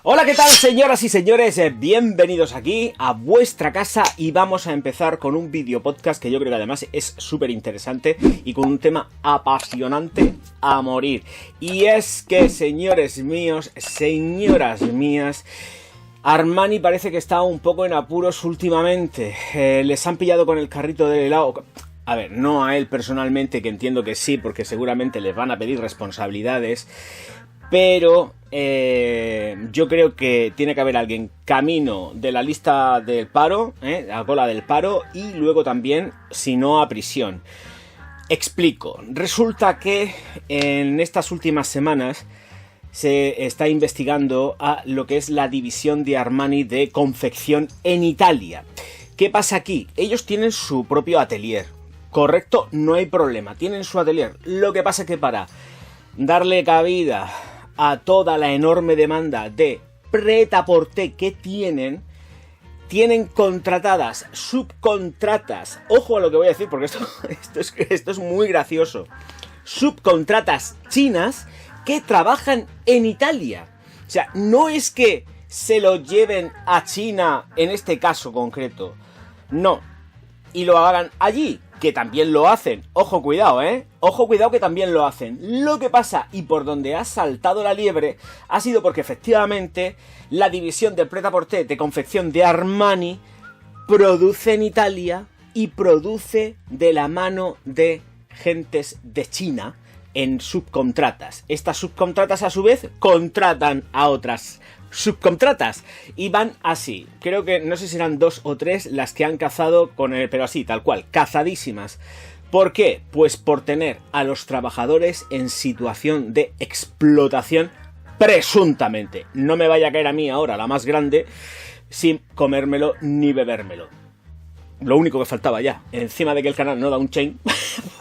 Hola, ¿qué tal, señoras y señores? Bienvenidos aquí a vuestra casa y vamos a empezar con un vídeo podcast que yo creo que además es súper interesante y con un tema apasionante a morir. Y es que, señores míos, señoras mías, Armani parece que está un poco en apuros últimamente. Les han pillado con el carrito del helado. A ver, no a él personalmente, que entiendo que sí, porque seguramente les van a pedir responsabilidades. Pero yo creo que tiene que haber alguien camino de la lista del paro, la cola del paro, y luego también, si no, a prisión. Explico. Resulta que en estas últimas semanas se está investigando a lo que es la división de Armani de confección en Italia. ¿Qué pasa aquí? Ellos tienen su propio atelier, ¿correcto? No hay problema, tienen su atelier. Lo que pasa es que para darle cabida a toda la enorme demanda de prêt-à-porter que tienen contratadas subcontratas, ojo a lo que voy a decir porque esto es muy gracioso, subcontratas chinas que trabajan en Italia. O sea, no es que se lo lleven a China en este caso concreto, no, y lo hagan allí, que también lo hacen. Ojo, cuidado, ojo, cuidado, que también lo hacen. Lo que pasa, y por donde ha saltado la liebre, ha sido porque efectivamente la división de prêt-à-porter de confección de Armani produce en Italia y produce de la mano de gentes de China en subcontratas. Estas subcontratas a su vez contratan a otras subcontratas y van así. Creo que no sé si eran 2 o 3 las que han cazado con él, pero así, tal cual, cazadísimas. ¿Por qué? Pues por tener a los trabajadores en situación de explotación presuntamente. No me vaya a caer a mí ahora la más grande sin comérmelo ni bebérmelo. Lo único que faltaba ya, encima de que el canal no da un chain,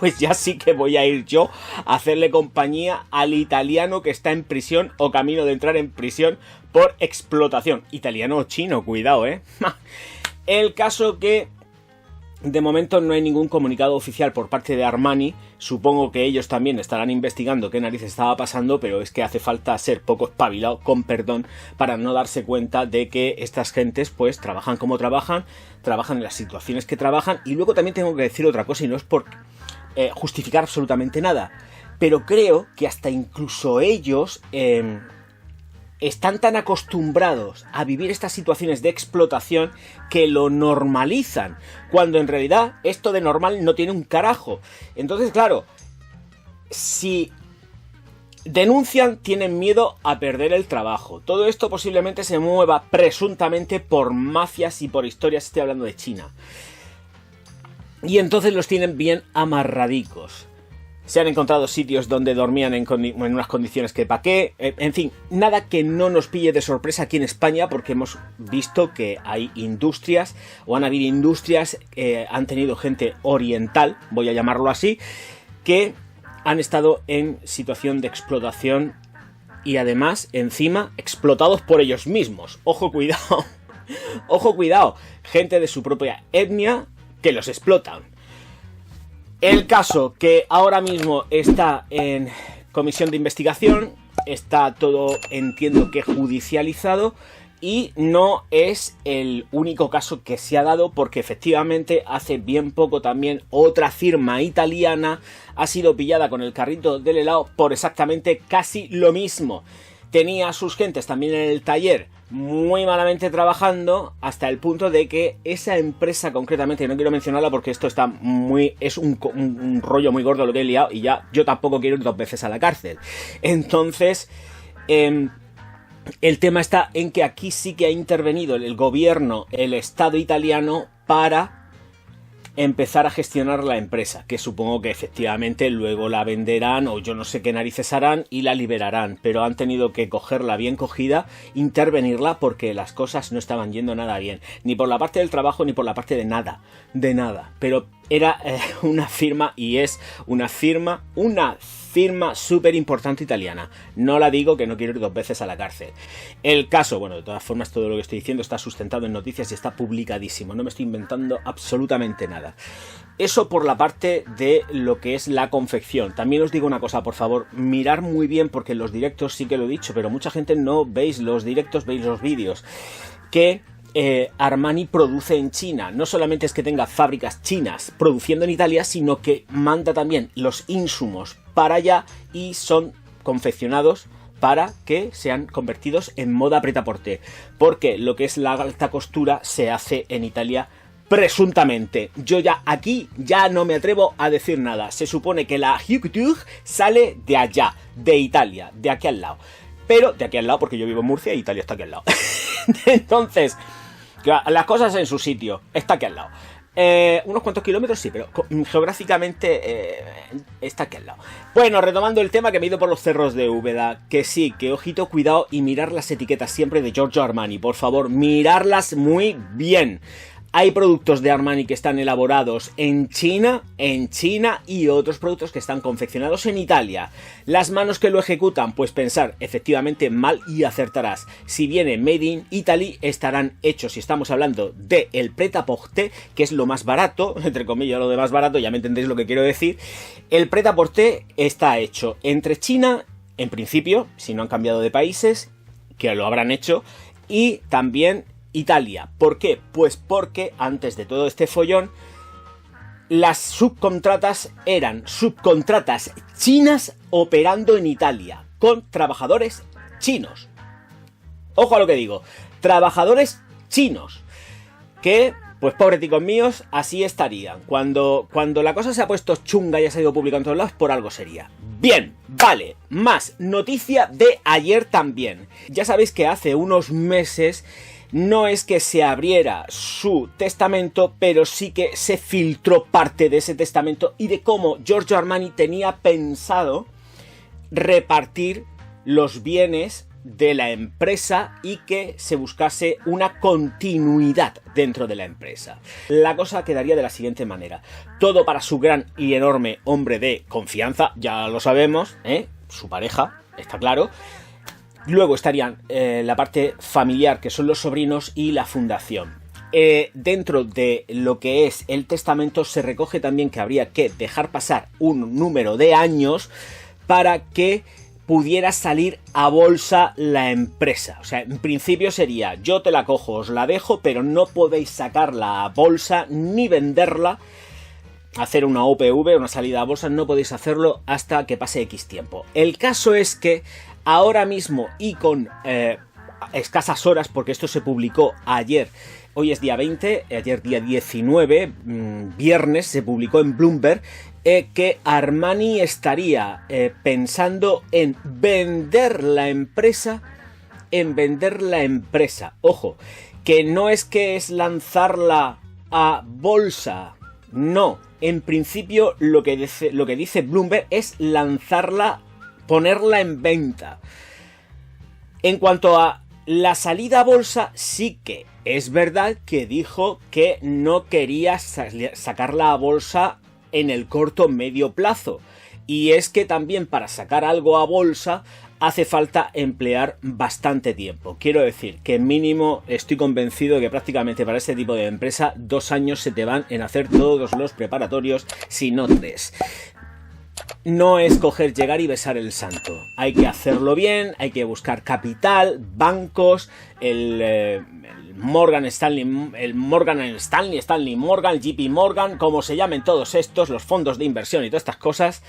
pues ya sí que voy a ir yo a hacerle compañía al italiano que está en prisión o camino de entrar en prisión por explotación. Italiano o chino, cuidado, El caso que de momento no hay ningún comunicado oficial por parte de Armani. Supongo que ellos también estarán investigando qué narices estaba pasando, pero es que hace falta ser poco espabilado, con perdón, para no darse cuenta de que estas gentes pues trabajan como trabajan en las situaciones que trabajan. Y luego también tengo que decir otra cosa, y no es por justificar absolutamente nada, pero creo que hasta incluso ellos están tan acostumbrados a vivir estas situaciones de explotación que lo normalizan, cuando en realidad esto de normal no tiene un carajo. Entonces, claro, si denuncian, tienen miedo a perder el trabajo. Todo esto posiblemente se mueva presuntamente por mafias y por historias, estoy hablando de China. Y entonces los tienen bien amarradicos. Se han encontrado sitios donde dormían en unas condiciones que pa' qué. En fin, nada que no nos pille de sorpresa aquí en España, porque hemos visto que hay industrias, o han habido industrias que han tenido gente oriental, voy a llamarlo así, que han estado en situación de explotación y además, encima, explotados por ellos mismos. Ojo, cuidado. Ojo, cuidado. Gente de su propia etnia que los explotan. El caso que ahora mismo está en comisión de investigación, está todo, entiendo que judicializado, y no es el único caso que se ha dado, porque efectivamente hace bien poco también otra firma italiana ha sido pillada con el carrito del helado por exactamente casi lo mismo. Tenía a sus gentes también en el taller muy malamente trabajando, hasta el punto de que esa empresa concretamente, no quiero mencionarla porque esto está es un rollo muy gordo lo que he liado, y ya yo tampoco quiero ir 2 veces a la cárcel. Entonces, el tema está en que aquí sí que ha intervenido el gobierno, el Estado italiano, para empezar a gestionar la empresa, que supongo que efectivamente luego la venderán, o yo no sé qué narices harán, y la liberarán, pero han tenido que cogerla bien cogida, intervenirla, porque las cosas no estaban yendo nada bien, ni por la parte del trabajo ni por la parte de nada, pero era una firma, y es una firma súper importante italiana. No la digo, que no quiero ir 2 veces a la cárcel. El caso, bueno, de todas formas, todo lo que estoy diciendo está sustentado en noticias y está publicadísimo. No me estoy inventando absolutamente nada. Eso por la parte de lo que es la confección. También os digo una cosa, por favor, mirar muy bien, porque en los directos sí que lo he dicho, pero mucha gente no veis los directos, veis los vídeos, que Armani produce en China. No solamente es que tenga fábricas chinas produciendo en Italia, sino que manda también los insumos para allá y son confeccionados para que sean convertidos en moda prêt-à-porter, porque lo que es la alta costura se hace en Italia presuntamente. Yo ya aquí ya no me atrevo a decir nada. Se supone que la haute couture sale de allá, de Italia, de aquí al lado. Pero de aquí al lado, porque yo vivo en Murcia y Italia está aquí al lado. Entonces, las cosas en su sitio, está aquí al lado. Unos cuantos kilómetros sí, pero geográficamente está aquí al lado. Bueno, retomando el tema, que me he ido por los cerros de Úbeda. Que sí, que ojito, cuidado y mirar las etiquetas siempre de Giorgio Armani. Por favor, mirarlas muy bien. Hay productos de Armani que están elaborados en China y otros productos que están confeccionados en Italia. Las manos que lo ejecutan, pues pensar efectivamente mal y acertarás. Si viene Made in Italy, estarán hechos, si estamos hablando de el prêt-à-porter, que es lo más barato, entre comillas lo de más barato, ya me entendéis lo que quiero decir. El prêt-à-porter está hecho entre China, en principio, si no han cambiado de países, que lo habrán hecho, y también Italia. ¿Por qué? Pues porque antes de todo este follón, las subcontratas eran subcontratas chinas operando en Italia, con trabajadores chinos. Ojo a lo que digo, trabajadores chinos, que, pues pobreticos míos, así estarían. Cuando la cosa se ha puesto chunga y ha salido público en todos lados, por algo sería. Bien, vale, más noticia de ayer también. Ya sabéis que hace unos meses no es que se abriera su testamento, pero sí que se filtró parte de ese testamento y de cómo Giorgio Armani tenía pensado repartir los bienes de la empresa y que se buscase una continuidad dentro de la empresa. La cosa quedaría de la siguiente manera. Todo para su gran y enorme hombre de confianza, ya lo sabemos, su pareja, está claro. Luego estarían la parte familiar, que son los sobrinos, y la fundación. Dentro de lo que es el testamento se recoge también que habría que dejar pasar un número de años para que pudiera salir a bolsa la empresa. O sea, en principio sería: yo te la cojo, os la dejo, pero no podéis sacarla a bolsa ni venderla. Hacer una OPV, una salida a bolsa, no podéis hacerlo hasta que pase X tiempo. El caso es que ahora mismo, y con escasas horas, porque esto se publicó ayer, hoy es día 20, ayer día 19, viernes, se publicó en Bloomberg, que Armani estaría pensando en vender la empresa, Ojo, que no es que es lanzarla a bolsa, no. En principio lo que dice Bloomberg es lanzarla, ponerla en venta. En cuanto a la salida a bolsa, sí que es verdad que dijo que no quería sacarla a bolsa en el corto medio plazo. Y es que también para sacar algo a bolsa hace falta emplear bastante tiempo. Quiero decir que mínimo estoy convencido de que prácticamente para este tipo de empresa 2 años se te van en hacer todos los preparatorios, si no 3. No es coger, llegar y besar el santo. Hay que hacerlo bien, hay que buscar capital, bancos, el Morgan Stanley, Stanley Morgan, JP Morgan, como se llamen todos estos, los fondos de inversión y todas estas cosas.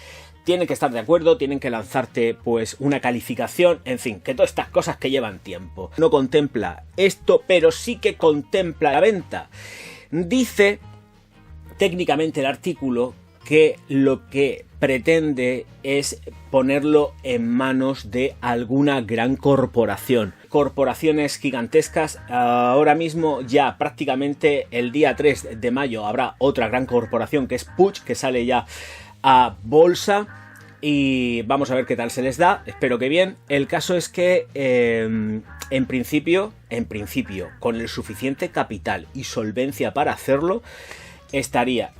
Tienen que estar de acuerdo, tienen que lanzarte pues una calificación, en fin, que todas estas cosas que llevan tiempo. No contempla esto, pero sí que contempla la venta. Dice técnicamente el artículo que lo que pretende es ponerlo en manos de alguna gran corporación. Corporaciones gigantescas. Ahora mismo ya prácticamente el día 3 de mayo habrá otra gran corporación que es Puig, que sale ya a bolsa y vamos a ver qué tal se les da, espero que bien. El caso es que en principio, con el suficiente capital y solvencia para hacerlo, estaría,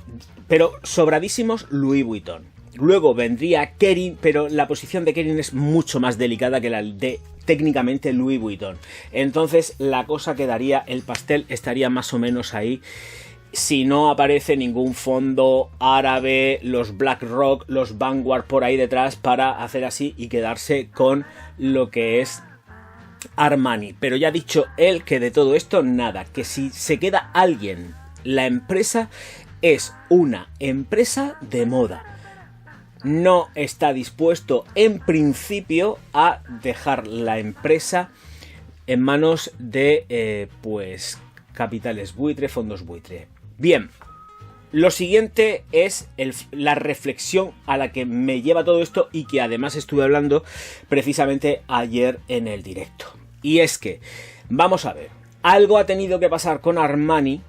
pero sobradísimos Louis Vuitton. Luego vendría Kering, pero la posición de Kering es mucho más delicada que la de técnicamente Louis Vuitton. Entonces la cosa quedaría, el pastel estaría más o menos ahí. Si no aparece ningún fondo árabe, los BlackRock, los Vanguard por ahí detrás para hacer así y quedarse con lo que es Armani. Pero ya ha dicho él que de todo esto nada, que si se queda alguien, la empresa es una empresa de moda. No está dispuesto en principio a dejar la empresa en manos de pues capitales buitre, fondos buitre. Bien, lo siguiente es la reflexión a la que me lleva todo esto y que además estuve hablando precisamente ayer en el directo. Y es que, vamos a ver, algo ha tenido que pasar con Armani,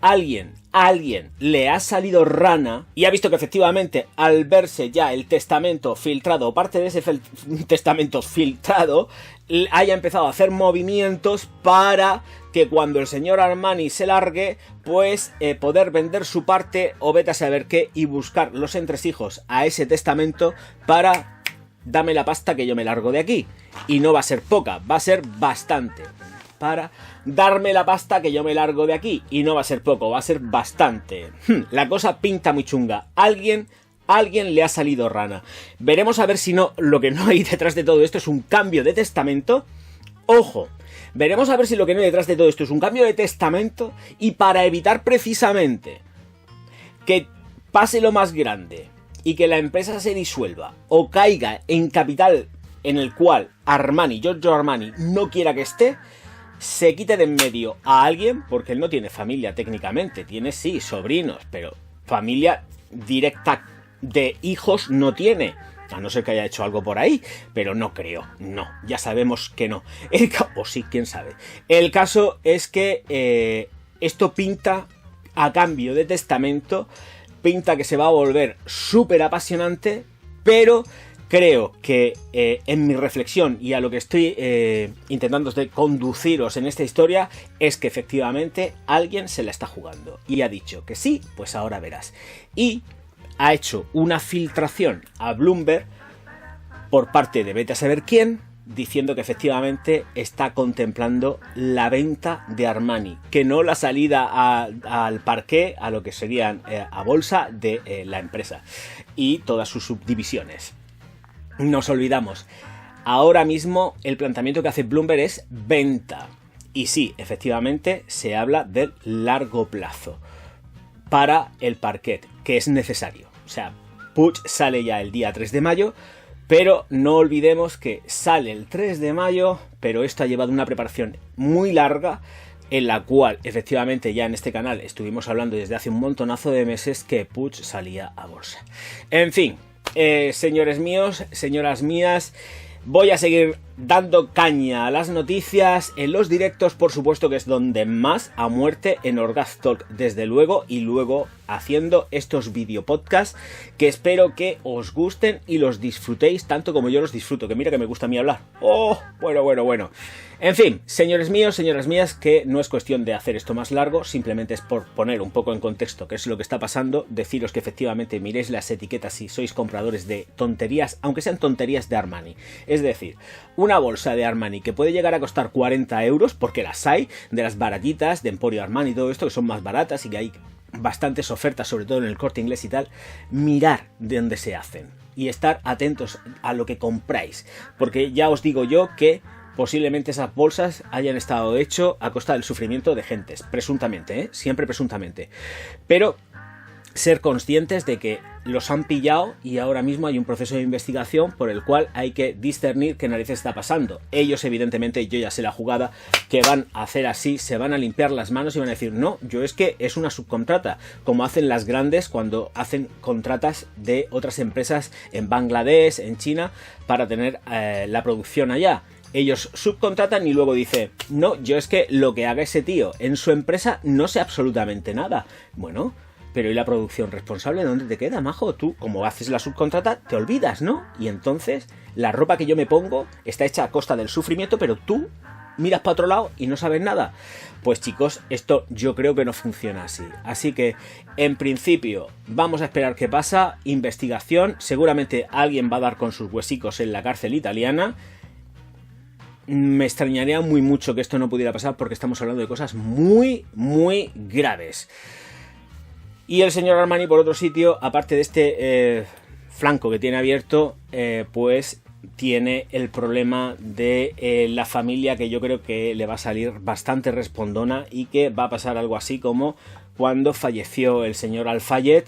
alguien le ha salido rana y ha visto que efectivamente al verse ya el testamento filtrado o parte de ese testamento filtrado haya empezado a hacer movimientos para que cuando el señor Armani se largue pues poder vender su parte o vete a saber qué y buscar los entresijos a ese testamento para dame la pasta que yo me largo de aquí. Y no va a ser poca, va a ser bastante. Para darme la pasta que yo me largo de aquí. Y no va a ser poco, va a ser bastante. La cosa pinta muy chunga. Alguien le ha salido rana. Veremos a ver si no, lo que no hay detrás de todo esto es un cambio de testamento. Ojo, veremos a ver si lo que no hay detrás de todo esto es un cambio de testamento. Y para evitar precisamente que pase lo más grande y que la empresa se disuelva o caiga en capital en el cual Armani, Giorgio Armani, no quiera que esté, se quite de en medio a alguien, porque él no tiene familia técnicamente, tiene sí sobrinos, pero familia directa de hijos no tiene, a no ser que haya hecho algo por ahí, pero no creo, no, ya sabemos que no, o sí, quién sabe. El caso es que esto pinta, a cambio de testamento, pinta que se va a volver súper apasionante, pero creo que en mi reflexión y a lo que estoy intentando conduciros en esta historia es que efectivamente alguien se la está jugando y ha dicho que sí, pues ahora verás. Y ha hecho una filtración a Bloomberg por parte de vete a saber quién, diciendo que efectivamente está contemplando la venta de Armani, que no la salida al parqué, a lo que serían a bolsa de la empresa y todas sus subdivisiones. Nos olvidamos, ahora mismo el planteamiento que hace Bloomberg es venta. Y sí, efectivamente se habla del largo plazo para el parquet, que es necesario. O sea, Puig sale ya el día 3 de mayo, pero no olvidemos que sale el 3 de mayo, pero esto ha llevado una preparación muy larga, en la cual efectivamente ya en este canal estuvimos hablando desde hace un montonazo de meses que Puig salía a bolsa. En fin. Señores míos, señoras mías, voy a seguir dando caña a las noticias en los directos, por supuesto que es donde más a muerte, en Orgaztalk desde luego, y luego haciendo estos videopodcasts que espero que os gusten y los disfrutéis tanto como yo los disfruto, que mira que me gusta a mí hablar. Oh, bueno. En fin, señores míos, señoras mías, que no es cuestión de hacer esto más largo, simplemente es por poner un poco en contexto qué es lo que está pasando, deciros que efectivamente miréis las etiquetas si sois compradores de tonterías, aunque sean tonterías de Armani. Es decir, una bolsa de Armani que puede llegar a costar 40 euros, porque las hay, de las baratitas, de Emporio Armani y todo esto, que son más baratas y que hay bastantes ofertas, sobre todo en el Corte Inglés y tal, mirar de dónde se hacen y estar atentos a lo que compráis, porque ya os digo yo que posiblemente esas bolsas hayan estado hecho a costa del sufrimiento de gentes, presuntamente, siempre presuntamente, pero ser conscientes de que los han pillado y ahora mismo hay un proceso de investigación por el cual hay que discernir qué narices está pasando. Ellos evidentemente, yo ya sé la jugada, que van a hacer así, se van a limpiar las manos y van a decir, no, yo es que es una subcontrata, como hacen las grandes cuando hacen contratas de otras empresas en Bangladesh, en China, para tener la producción allá. Ellos subcontratan y luego dice, no, yo es que lo que haga ese tío en su empresa no sé absolutamente nada. Bueno, pero ¿y la producción responsable dónde te queda, majo? Tú, como haces la subcontrata, te olvidas, ¿no? Y entonces la ropa que yo me pongo está hecha a costa del sufrimiento, pero tú miras para otro lado y no sabes nada. Pues chicos, esto yo creo que no funciona así. Así que, en principio, vamos a esperar qué pasa. Investigación. Seguramente alguien va a dar con sus huesicos en la cárcel italiana. Me extrañaría muy mucho que esto no pudiera pasar porque estamos hablando de cosas muy, muy graves. Y el señor Armani, por otro sitio, aparte de este flanco que tiene abierto, pues tiene el problema de la familia, que yo creo que le va a salir bastante respondona y que va a pasar algo así como cuando falleció el señor Al-Fayed,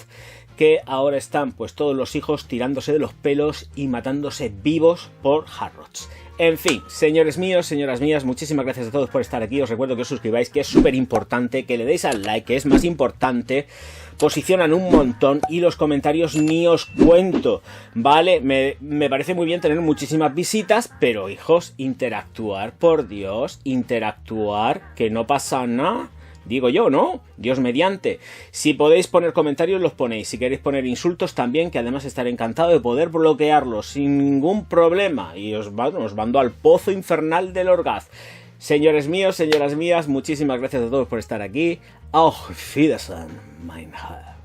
que ahora están pues todos los hijos tirándose de los pelos y matándose vivos por Harrods. En fin, señores míos, señoras mías, muchísimas gracias a todos por estar aquí. Os recuerdo que os suscribáis, que es súper importante, que le deis al like, que es más importante. Posicionan un montón y los comentarios ni os cuento, ¿vale? Me parece muy bien tener muchísimas visitas, pero hijos, interactuar, por Dios, interactuar, que no pasa nada. Digo yo, ¿no? Dios mediante. Si podéis poner comentarios, los ponéis. Si queréis poner insultos también, que además estaré encantado de poder bloquearlos sin ningún problema. Y os mando al pozo infernal del Orgaz. Señores míos, señoras mías, muchísimas gracias a todos por estar aquí. Auf Wiedersehen, mein Herr.